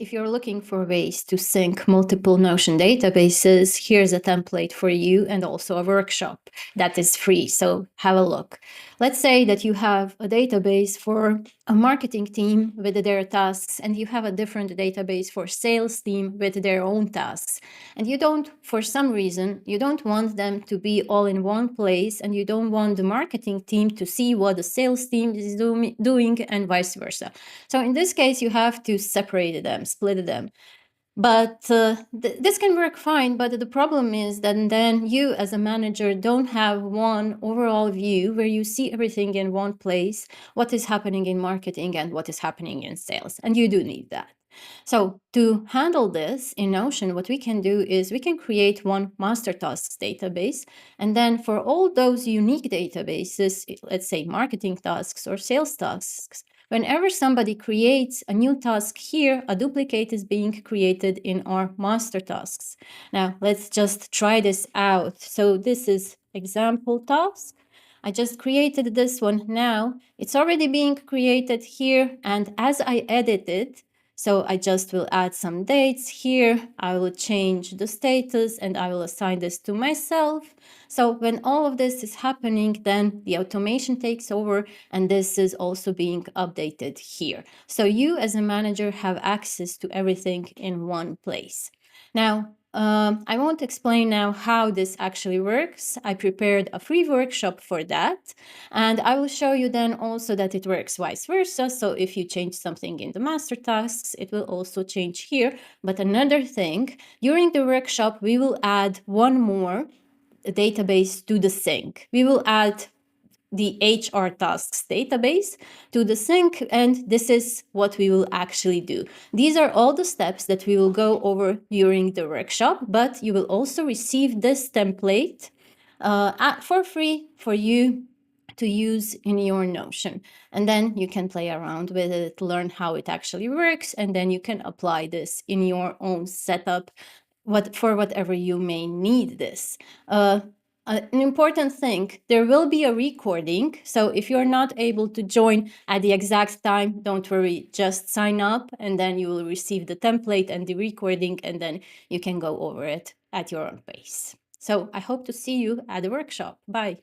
If you're looking for ways to sync multiple Notion databases, here's a template for you and also a workshop that is free. So have a look. Let's say that you have a database for a marketing team with their tasks, and you have a different database for sales team with their own tasks. And you don't, for some reason, you don't want them to be all in one place, and you don't want the marketing team to see what the sales team is doing and vice versa. So in this case, you have to separate them, split them. But this can work fine, but the problem is that then you as a manager don't have one overall view where you see everything in one place, what is happening in marketing and what is happening in sales, and you do need that. So to handle this in Notion, what we can do is we can create one master tasks database, and then for all those unique databases, let's say marketing tasks or sales tasks, whenever somebody creates a new task here, a duplicate is being created in our master tasks. Now, let's just try this out. So this is example task. I just created this one now. It's already being created here. And as I edit it, so I just will add some dates here. I will change the status and I will assign this to myself. So when all of this is happening, then the automation takes over and this is also being updated here. So you as a manager have access to everything in one place. Now, I won't explain now how this actually works. I prepared a free workshop for that. And I will show you then also that it works vice versa. So if you change something in the master tasks, it will also change here. But another thing, during the workshop, we will add one more database to the sync. We will add the HR tasks database to the sync, and this is what we will actually do. These are all the steps that we will go over during the workshop, but you will also receive this template for free for you to use in your Notion. And then you can play around with it, learn how it actually works, and then you can apply this in your own setup for whatever you may need this. An important thing, there will be a recording. So if you're not able to join at the exact time, don't worry, just sign up and then you will receive the template and the recording, and then you can go over it at your own pace. So I hope to see you at the workshop. Bye.